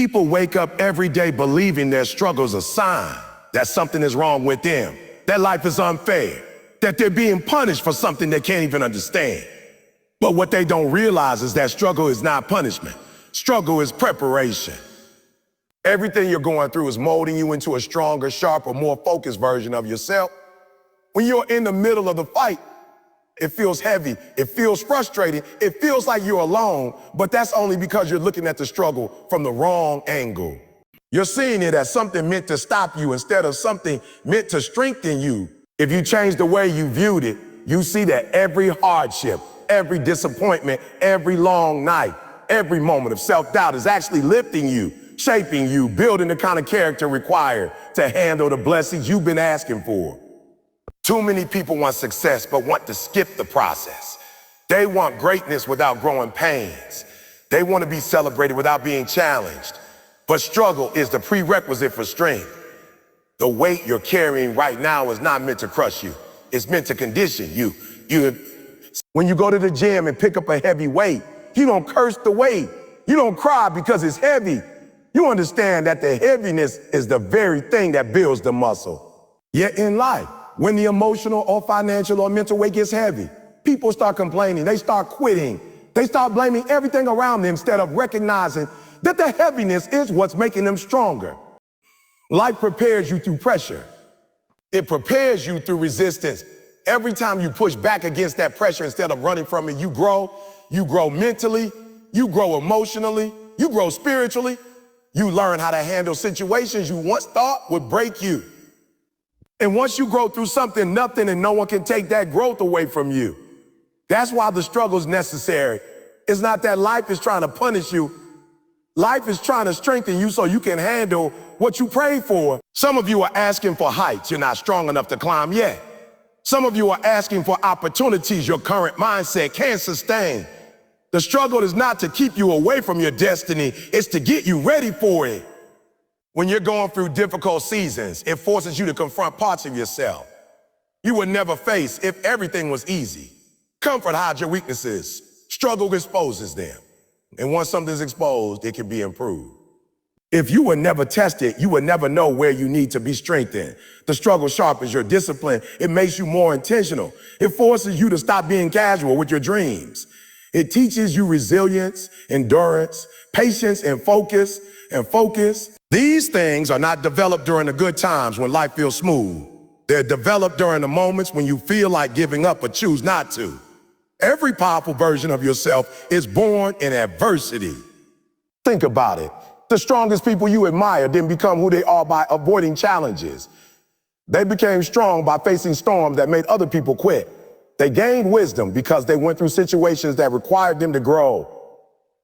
People wake up every day believing their struggle is a sign that something is wrong with them, that life is unfair, that they're being punished for something they can't even understand. But what they don't realize is that struggle is not punishment. Struggle is preparation. Everything you're going through is molding you into a stronger, sharper, more focused version of yourself. When you're in the middle of the fight, it feels heavy, it feels frustrating, it feels like you're alone, but that's only because you're looking at the struggle from the wrong angle. You're seeing it as something meant to stop you instead of something meant to strengthen you. If you change the way you viewed it, you see that every hardship, every disappointment, every long night, every moment of self-doubt is actually lifting you, shaping you, building the kind of character required to handle the blessings you've been asking for. Too many people want success but want to skip the process. They want greatness without growing pains. They want to be celebrated without being challenged. But struggle is the prerequisite for strength. The weight you're carrying right now is not meant to crush you. It's meant to condition you. When you go to the gym and pick up a heavy weight, you don't curse the weight. You don't cry because it's heavy. You understand that the heaviness is the very thing that builds the muscle. Yet in life, when the emotional or financial or mental weight gets heavy, people start complaining, they start quitting, they start blaming everything around them instead of recognizing that the heaviness is what's making them stronger. Life prepares you through pressure. It prepares you through resistance. Every time you push back against that pressure instead of running from it, you grow mentally, you grow emotionally, you grow spiritually. You learn how to handle situations you once thought would break you. And once you grow through something, nothing and no one can take that growth away from you. That's why the struggle is necessary. It's not that life is trying to punish you. Life is trying to strengthen you so you can handle what you prayed for. Some of you are asking for heights you're not strong enough to climb yet. Some of you are asking for opportunities your current mindset can't sustain. The struggle is not to keep you away from your destiny, it's to get you ready for it. When you're going through difficult seasons, it forces you to confront parts of yourself you would never face if everything was easy. Comfort hides your weaknesses. Struggle exposes them. And once something's exposed, it can be improved. If you were never tested, you would never know where you need to be strengthened. The struggle sharpens your discipline. It makes you more intentional. It forces you to stop being casual with your dreams. It teaches you resilience, endurance, patience, and focus. These things are not developed during the good times when life feels smooth. They're developed during the moments when you feel like giving up but choose not to. Every powerful version of yourself is born in adversity. Think about it. The strongest people you admire didn't become who they are by avoiding challenges. They became strong by facing storms that made other people quit. They gained wisdom because they went through situations that required them to grow.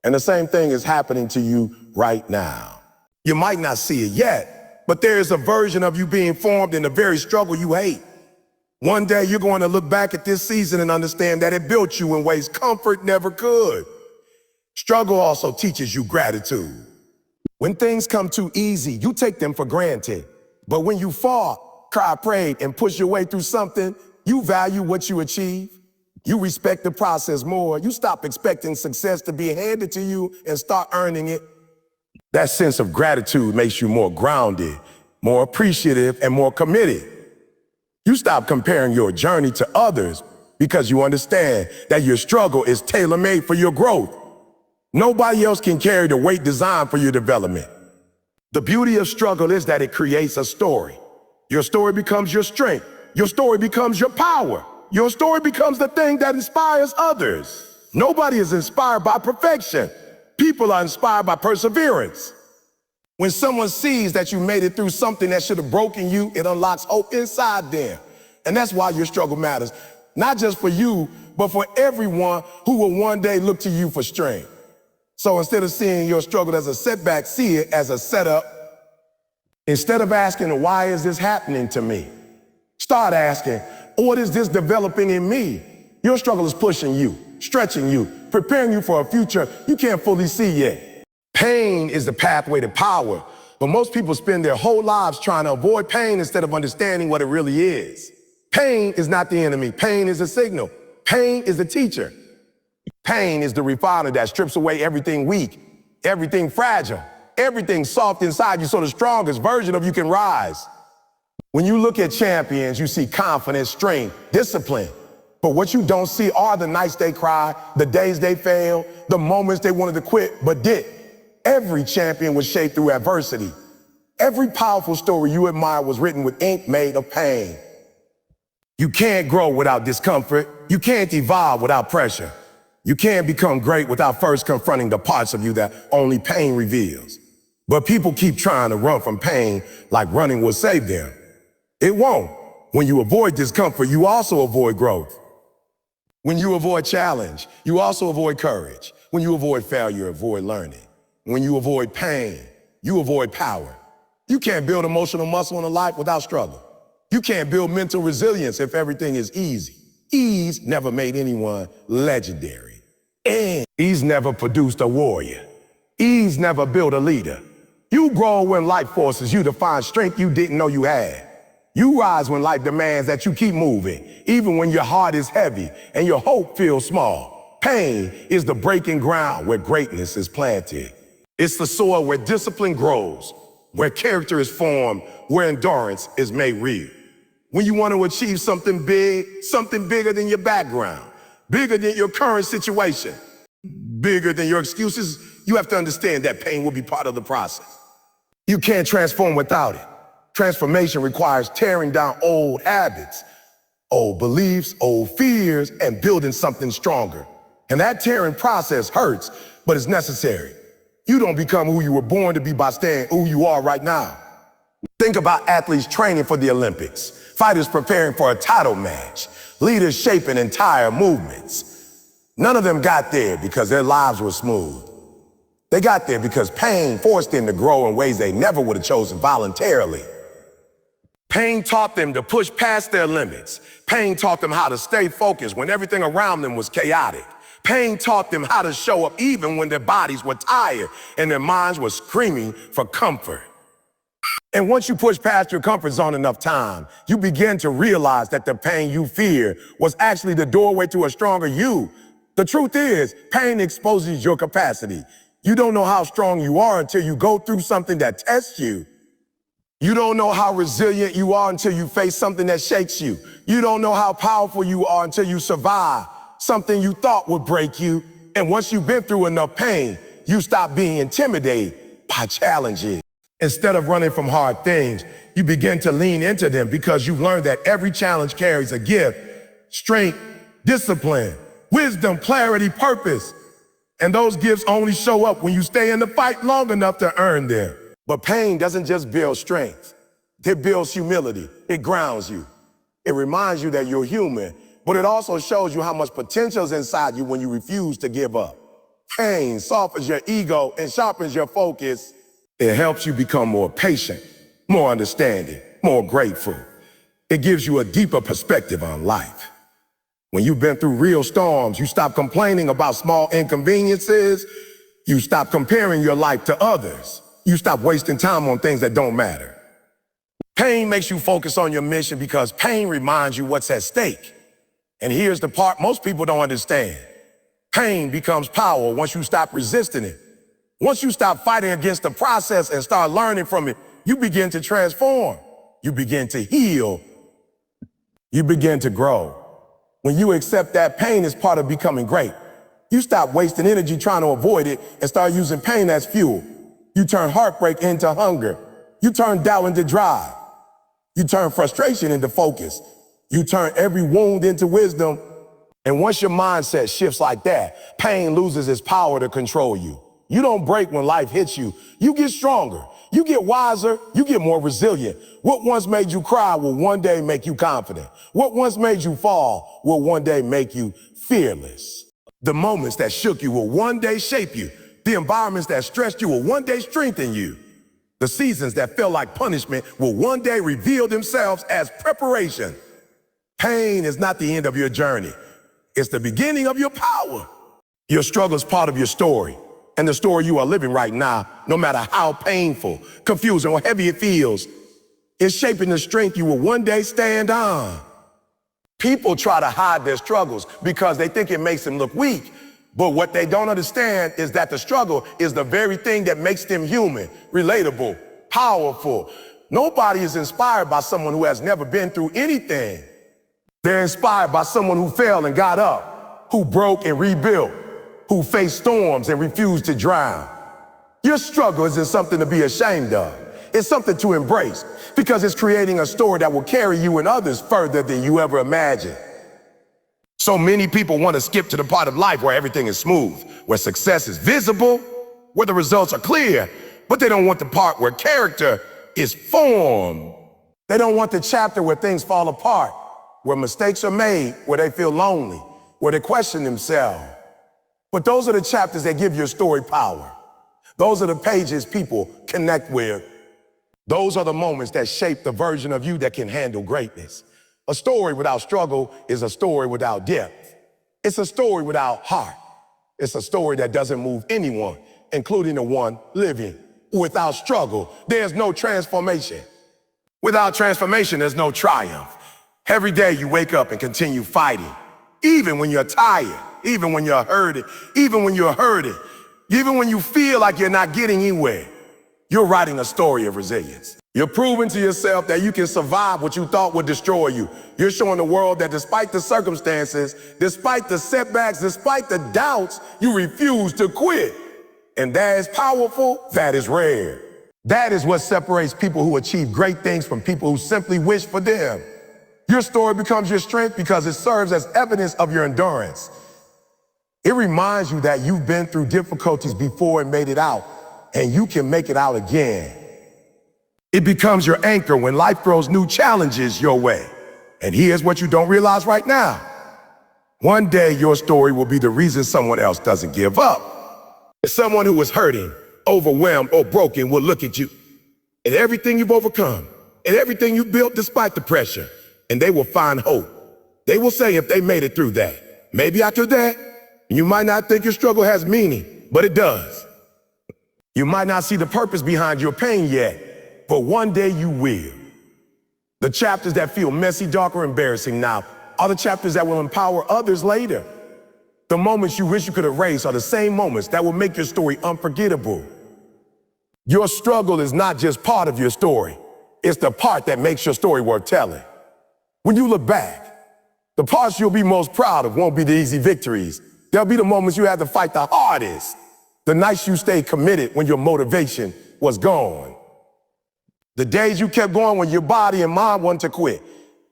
And the same thing is happening to you right now. You might not see it yet, but there is a version of you being formed in the very struggle you hate. One day you're going to look back at this season and understand that it built you in ways comfort never could. Struggle also teaches you gratitude. When things come too easy, you take them for granted. But when you fall, cry, pray, and push your way through something, you value what you achieve. You respect the process more. You stop expecting success to be handed to you and start earning it. That sense of gratitude makes you more grounded, more appreciative, and more committed. You stop comparing your journey to others because you understand that your struggle is tailor-made for your growth. Nobody else can carry the weight designed for your development. The beauty of struggle is that it creates a story. Your story becomes your strength. Your story becomes your power. Your story becomes the thing that inspires others. Nobody is inspired by perfection. People are inspired by perseverance. When someone sees that you made it through something that should have broken you, it unlocks hope inside them. And that's why your struggle matters. Not just for you, but for everyone who will one day look to you for strength. So instead of seeing your struggle as a setback, see it as a setup. Instead of asking, why is this happening to me? Start asking, what is this developing in me? Your struggle is pushing you, stretching you, preparing you for a future you can't fully see yet. Pain is the pathway to power, but most people spend their whole lives trying to avoid pain instead of understanding what it really is. Pain is not the enemy. Pain is a signal. Pain is the teacher. Pain is the refiner that strips away everything weak, everything fragile, Everything's soft inside you so the strongest version of you can rise. When you look at champions, you see confidence, strength, discipline. But what you don't see are the nights they cry, the days they fail, the moments they wanted to quit but did. Every champion was shaped through adversity. Every powerful story you admire was written with ink made of pain. You can't grow without discomfort. You can't evolve without pressure. You can't become great without first confronting the parts of you that only pain reveals. But people keep trying to run from pain like running will save them. It won't. When you avoid discomfort, you also avoid growth. When you avoid challenge, you also avoid courage. When you avoid failure, avoid learning. When you avoid pain, you avoid power. You can't build emotional muscle in a life without struggle. You can't build mental resilience if everything is easy. Ease never made anyone legendary. And ease never produced a warrior. Ease never built a leader. You grow when life forces you to find strength you didn't know you had. You rise when life demands that you keep moving, even when your heart is heavy and your hope feels small. Pain is the breaking ground where greatness is planted. It's the soil where discipline grows, where character is formed, where endurance is made real. When you want to achieve something big, something bigger than your background, bigger than your current situation, bigger than your excuses, you have to understand that pain will be part of the process. You can't transform without it. Transformation requires tearing down old habits, old beliefs, old fears, and building something stronger. And that tearing process hurts, but it's necessary. You don't become who you were born to be by staying who you are right now. Think about athletes training for the Olympics, fighters preparing for a title match, leaders shaping entire movements. None of them got there because their lives were smooth. They got there because pain forced them to grow in ways they never would have chosen voluntarily. Pain taught them to push past their limits. Pain taught them how to stay focused when everything around them was chaotic. Pain taught them how to show up even when their bodies were tired and their minds were screaming for comfort. And once you push past your comfort zone enough time, you begin to realize that the pain you fear was actually the doorway to a stronger you. The truth is, pain exposes your capacity. You don't know how strong you are until you go through something that tests you. You don't know how resilient you are until you face something that shakes you. You don't know how powerful you are until you survive something you thought would break you. And once you've been through enough pain, you stop being intimidated by challenges. Instead of running from hard things, you begin to lean into them because you've learned that every challenge carries a gift, strength, discipline, wisdom, clarity, purpose. And those gifts only show up when you stay in the fight long enough to earn them. But pain doesn't just build strength. It builds humility. It grounds you. It reminds you that you're human, but it also shows you how much potential is inside you when you refuse to give up. Pain softens your ego and sharpens your focus. It helps you become more patient, more understanding, more grateful. It gives you a deeper perspective on life. When you've been through real storms, you stop complaining about small inconveniences. You stop comparing your life to others. You stop wasting time on things that don't matter. Pain makes you focus on your mission because pain reminds you what's at stake. And here's the part most people don't understand. Pain becomes power once you stop resisting it. Once you stop fighting against the process and start learning from it, you begin to transform. You begin to heal. You begin to grow. When you accept that pain is part of becoming great, you stop wasting energy trying to avoid it and start using pain as fuel. You turn heartbreak into hunger. You turn doubt into drive. You turn frustration into focus. You turn every wound into wisdom. And once your mindset shifts like that, pain loses its power to control you. You don't break when life hits you. You get stronger. You get wiser. You get more resilient. What once made you cry will one day make you confident. What once made you fall will one day make you fearless. The moments that shook you will one day shape you. The environments that stressed you will one day strengthen you. The seasons that felt like punishment will one day reveal themselves as preparation. Pain is not the end of your journey. It's the beginning of your power. Your struggle is part of your story. And the story you are living right now, no matter how painful, confusing, or heavy it feels, is shaping the strength you will one day stand on. People try to hide their struggles because they think it makes them look weak. But what they don't understand is that the struggle is the very thing that makes them human, relatable, powerful. Nobody is inspired by someone who has never been through anything. They're inspired by someone who fell and got up, who broke and rebuilt, who faced storms and refused to drown. Your struggle isn't something to be ashamed of. It's something to embrace because it's creating a story that will carry you and others further than you ever imagined. So many people want to skip to the part of life where everything is smooth, where success is visible, where the results are clear, but they don't want the part where character is formed. They don't want the chapter where things fall apart, where mistakes are made, where they feel lonely, where they question themselves. But those are the chapters that give your story power. Those are the pages people connect with. Those are the moments that shape the version of you that can handle greatness. A story without struggle is a story without depth. It's a story without heart. It's a story that doesn't move anyone, including the one living. Without struggle, there's no transformation. Without transformation, there's no triumph. Every day you wake up and continue fighting, even when you're tired, even when you're hurting, even when you're hurting, even when you feel like you're not getting anywhere. You're writing a story of resilience. You're proving to yourself that you can survive what you thought would destroy you. You're showing the world that despite the circumstances, despite the setbacks, despite the doubts, you refuse to quit. And that is powerful, that is rare. That is what separates people who achieve great things from people who simply wish for them. Your story becomes your strength because it serves as evidence of your endurance. It reminds you that you've been through difficulties before and made it out, and you can make it out again. It becomes your anchor when life throws new challenges your way. And here's what you don't realize right now. One day your story will be the reason someone else doesn't give up. Someone who is hurting, overwhelmed, or broken will look at you and everything you've overcome and everything you've built despite the pressure, and they will find hope. They will say if they made it through that, maybe after that, you might not think your struggle has meaning, but it does. You might not see the purpose behind your pain yet, but one day you will. The chapters that feel messy, dark, or embarrassing now are the chapters that will empower others later. The moments you wish you could erase are the same moments that will make your story unforgettable. Your struggle is not just part of your story. It's the part that makes your story worth telling. When you look back, the parts you'll be most proud of won't be the easy victories. They'll be the moments you had to fight the hardest. The nights you stayed committed when your motivation was gone. The days you kept going when your body and mind wanted to quit.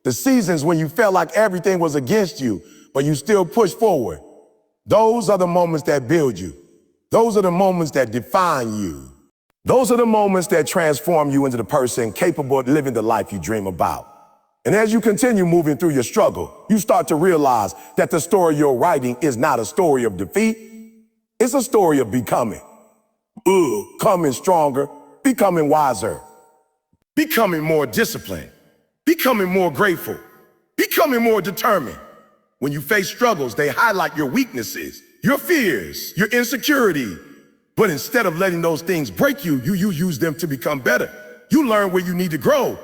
The seasons when you felt like everything was against you, but you still pushed forward. Those are the moments that build you. Those are the moments that define you. Those are the moments that transform you into the person capable of living the life you dream about. And as you continue moving through your struggle, you start to realize that the story you're writing is not a story of defeat. It's a story of becoming. Becoming stronger, becoming wiser, becoming more disciplined, becoming more grateful, becoming more determined. When you face struggles, they highlight your weaknesses, your fears, your insecurity. But instead of letting those things break you, you use them to become better. You learn where you need to grow.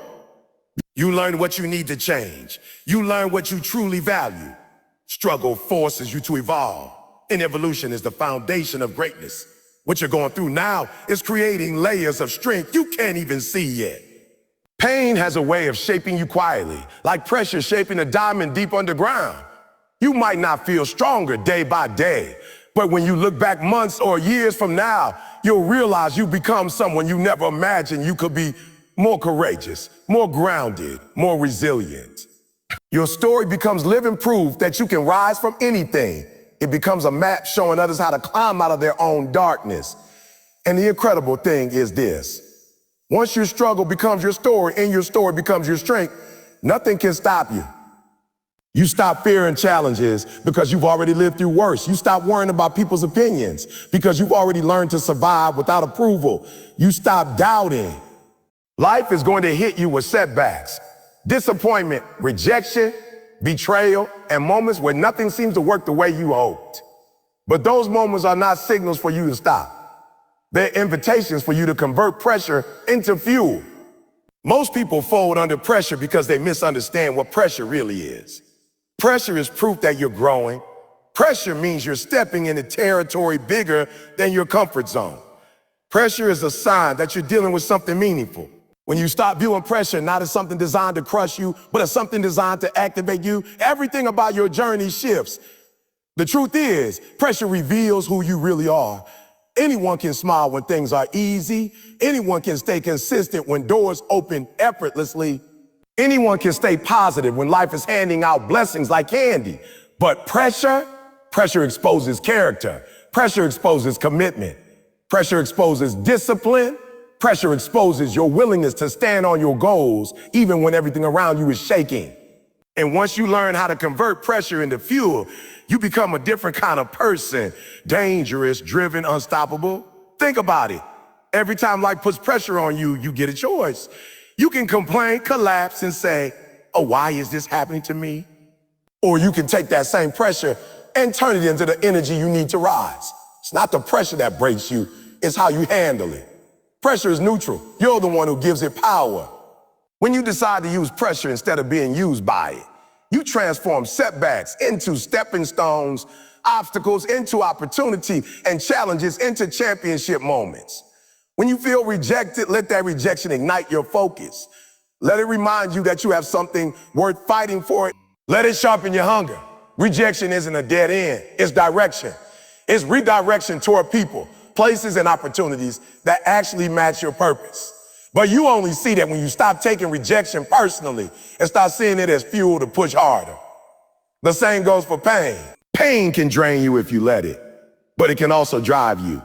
You learn what you need to change. You learn what you truly value. Struggle forces you to evolve, and evolution is the foundation of greatness. What you're going through now is creating layers of strength you can't even see yet. Pain has a way of shaping you quietly, like pressure shaping a diamond deep underground. You might not feel stronger day by day, but when you look back months or years from now, you'll realize you become someone you never imagined you could be. More courageous, more grounded, more resilient. Your story becomes living proof that you can rise from anything. It becomes a map showing others how to climb out of their own darkness. And the incredible thing is this. Once your struggle becomes your story and your story becomes your strength, nothing can stop you. You stop fearing challenges because you've already lived through worse. You stop worrying about people's opinions because you've already learned to survive without approval. You stop doubting. Life is going to hit you with setbacks, disappointment, rejection, betrayal, and moments where nothing seems to work the way you hoped. But those moments are not signals for you to stop. They're invitations for you to convert pressure into fuel. Most people fold under pressure because they misunderstand what pressure really is. Pressure is proof that you're growing. Pressure means you're stepping into territory bigger than your comfort zone. Pressure is a sign that you're dealing with something meaningful. When you stop viewing pressure not as something designed to crush you, but as something designed to activate you, everything about your journey shifts. The truth is, pressure reveals who you really are. Anyone can smile when things are easy. Anyone can stay consistent when doors open effortlessly. Anyone can stay positive when life is handing out blessings like candy. But pressure exposes character. Pressure exposes commitment. Pressure exposes discipline. Pressure exposes your willingness to stand on your goals even when everything around you is shaking. And once you learn how to convert pressure into fuel, you become a different kind of person. Dangerous, driven, unstoppable. Think about it. Every time life puts pressure on you, you get a choice. You can complain, collapse, and say, oh, why is this happening to me? Or you can take that same pressure and turn it into the energy you need to rise. It's not the pressure that breaks you, it's how you handle it. Pressure is neutral. You're the one who gives it power. When you decide to use pressure instead of being used by it, you transform setbacks into stepping stones, obstacles into opportunity, and challenges into championship moments. When you feel rejected, let that rejection ignite your focus. Let it remind you that you have something worth fighting for. Let it sharpen your hunger. Rejection isn't a dead end, it's direction. It's redirection toward people, places, and opportunities that actually match your purpose. But you only see that when you stop taking rejection personally and start seeing it as fuel to push harder. The same goes for pain. Pain can drain you if you let it, but it can also drive you.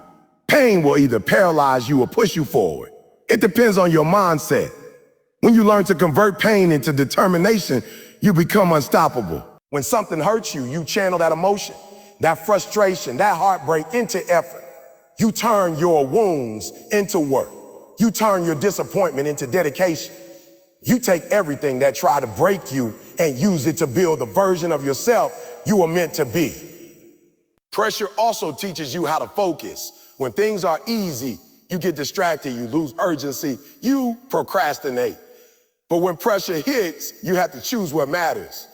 Pain will either paralyze you or push you forward. It depends on your mindset. When you learn to convert pain into determination, you become unstoppable. When something hurts you, you channel that emotion, that frustration, that heartbreak into effort. You turn your wounds into work. You turn your disappointment into dedication. You take everything that tried to break you and use it to build the version of yourself you were meant to be. Pressure also teaches you how to focus. When things are easy, you get distracted, you lose urgency, you procrastinate. But when pressure hits, you have to choose what matters.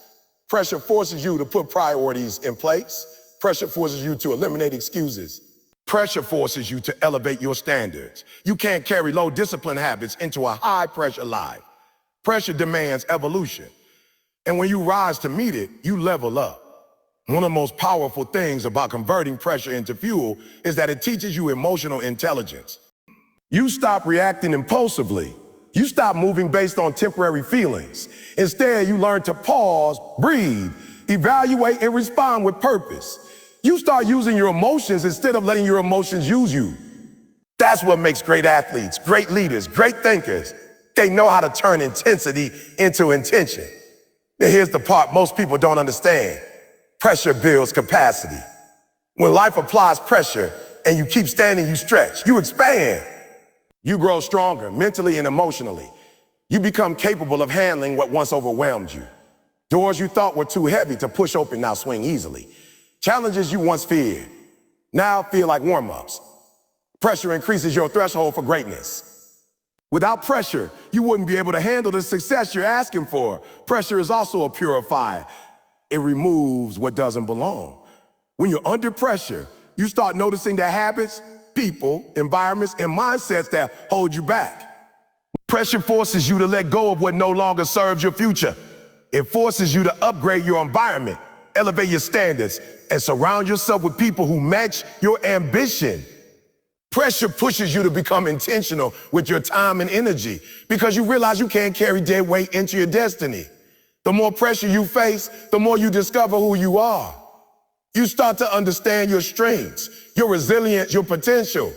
Pressure forces you to put priorities in place. Pressure forces you to eliminate excuses. Pressure forces you to elevate your standards. You can't carry low discipline habits into a high pressure life. Pressure demands evolution. And when you rise to meet it, you level up. One of the most powerful things about converting pressure into fuel is that it teaches you emotional intelligence. You stop reacting impulsively. You stop moving based on temporary feelings. Instead, you learn to pause, breathe, evaluate, and respond with purpose. You start using your emotions instead of letting your emotions use you. That's what makes great athletes, great leaders, great thinkers. They know how to turn intensity into intention. Now here's the part most people don't understand. Pressure builds capacity. When life applies pressure and you keep standing, you stretch, you expand. You grow stronger mentally and emotionally. You become capable of handling what once overwhelmed you. Doors you thought were too heavy to push open now swing easily. Challenges you once feared now feel like warm-ups. Pressure increases your threshold for greatness. Without pressure, you wouldn't be able to handle the success you're asking for. Pressure is also a purifier. It removes what doesn't belong. When you're under pressure, you start noticing the habits, people, environments, and mindsets that hold you back. Pressure forces you to let go of what no longer serves your future. It forces you to upgrade your environment, elevate your standards, and surround yourself with people who match your ambition. Pressure pushes you to become intentional with your time and energy because you realize you can't carry dead weight into your destiny. The more pressure you face, the more you discover who you are. You start to understand your strengths, your resilience, your potential.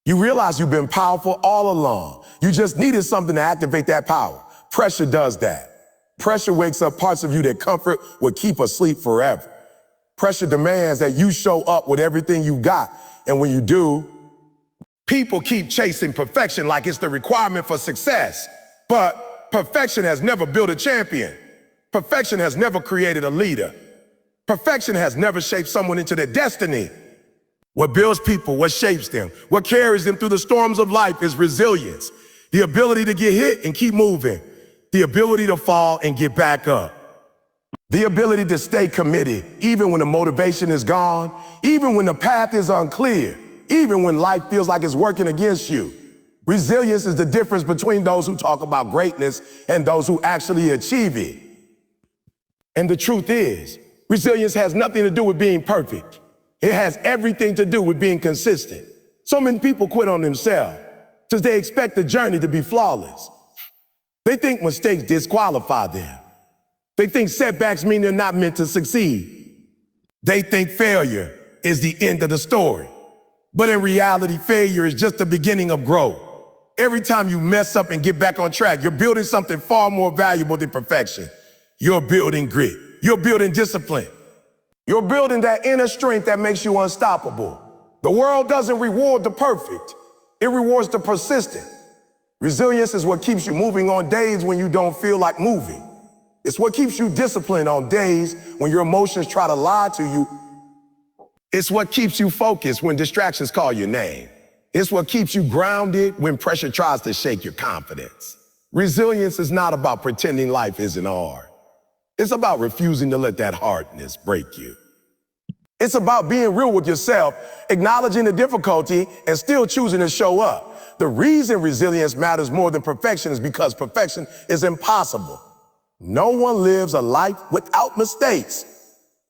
You realize you've been powerful all along. You just needed something to activate that power. Pressure does that. Pressure wakes up parts of you that comfort would keep asleep forever. Pressure demands that you show up with everything you got. And when you do, people keep chasing perfection like it's the requirement for success. But perfection has never built a champion. Perfection has never created a leader. Perfection has never shaped someone into their destiny. What builds people, what shapes them, what carries them through the storms of life is resilience. The ability to get hit and keep moving. The ability to fall and get back up. The ability to stay committed, even when the motivation is gone, even when the path is unclear, even when life feels like it's working against you. Resilience is the difference between those who talk about greatness and those who actually achieve it. And the truth is, resilience has nothing to do with being perfect. It has everything to do with being consistent. So many people quit on themselves because they expect the journey to be flawless. They think mistakes disqualify them. They think setbacks mean they're not meant to succeed. They think failure is the end of the story. But in reality, failure is just the beginning of growth. Every time you mess up and get back on track, you're building something far more valuable than perfection. You're building grit. You're building discipline. You're building that inner strength that makes you unstoppable. The world doesn't reward the perfect. It rewards the persistent. Resilience is what keeps you moving on days when you don't feel like moving. It's what keeps you disciplined on days when your emotions try to lie to you. It's what keeps you focused when distractions call your name. It's what keeps you grounded when pressure tries to shake your confidence. Resilience is not about pretending life isn't hard. It's about refusing to let that hardness break you. It's about being real with yourself, acknowledging the difficulty, and still choosing to show up. The reason resilience matters more than perfection is because perfection is impossible. No one lives a life without mistakes.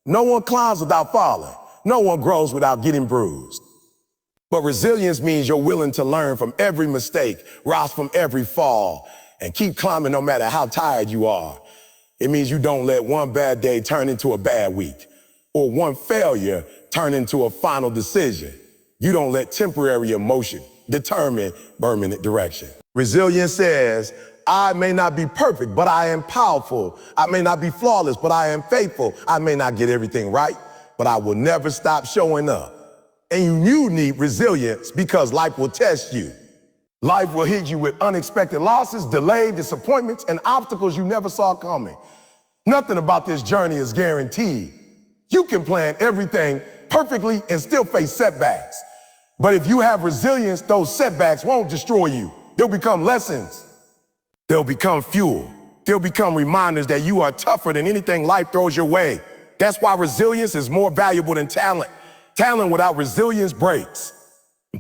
No one climbs without falling. No one grows without getting bruised. But resilience means you're willing to learn from every mistake, rise from every fall, and keep climbing no matter how tired you are. It means you don't let one bad day turn into a bad week, or one failure turn into a final decision. You don't let temporary emotion determine permanent direction. Resilience says, I may not be perfect, but I am powerful. I may not be flawless, but I am faithful. I may not get everything right, but I will never stop showing up. And you need resilience because life will test you. Life will hit you with unexpected losses, delayed disappointments, and obstacles you never saw coming. Nothing about this journey is guaranteed. You can plan everything perfectly and still face setbacks. But if you have resilience, those setbacks won't destroy you. They'll become lessons. They'll become fuel. They'll become reminders that you are tougher than anything life throws your way. That's why resilience is more valuable than talent. Talent without resilience breaks.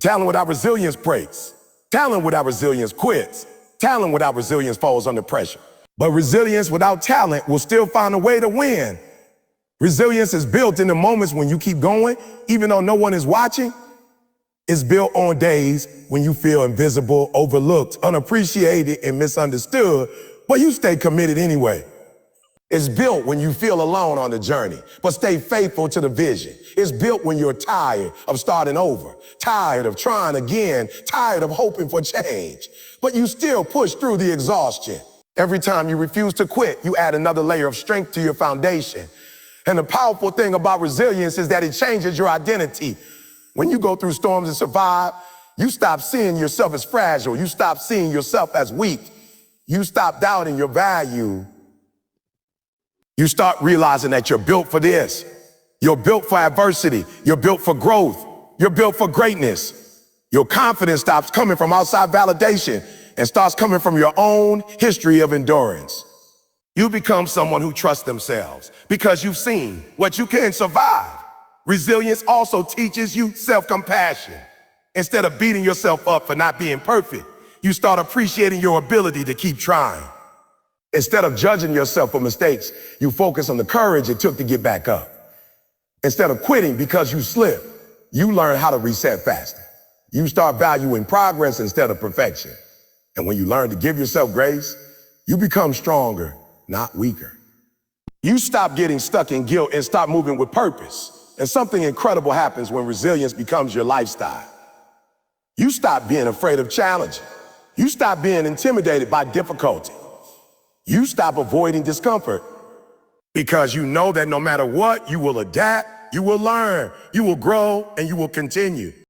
Talent without resilience breaks. Talent without resilience quits. Talent without resilience falls under pressure. But resilience without talent will still find a way to win. Resilience is built in the moments when you keep going, even though no one is watching. It's built on days when you feel invisible, overlooked, unappreciated, and misunderstood, but you stay committed anyway. It's built when you feel alone on the journey, but stay faithful to the vision. It's built when you're tired of starting over, tired of trying again, tired of hoping for change, but you still push through the exhaustion. Every time you refuse to quit, you add another layer of strength to your foundation. And the powerful thing about resilience is that it changes your identity. When you go through storms and survive, you stop seeing yourself as fragile. You stop seeing yourself as weak. You stop doubting your value. You start realizing that you're built for this. You're built for adversity. You're built for growth. You're built for greatness. Your confidence stops coming from outside validation and starts coming from your own history of endurance. You become someone who trusts themselves because you've seen what you can survive. Resilience also teaches you self-compassion. Instead of beating yourself up for not being perfect, you start appreciating your ability to keep trying. Instead of judging yourself for mistakes, you focus on the courage it took to get back up. Instead of quitting because you slipped, you learn how to reset faster. You start valuing progress instead of perfection. And when you learn to give yourself grace, you become stronger, not weaker. You stop getting stuck in guilt and start moving with purpose. And something incredible happens when resilience becomes your lifestyle. You stop being afraid of challenge. You stop being intimidated by difficulty. You stop avoiding discomfort because you know that no matter what, you will adapt, you will learn, you will grow, and you will continue.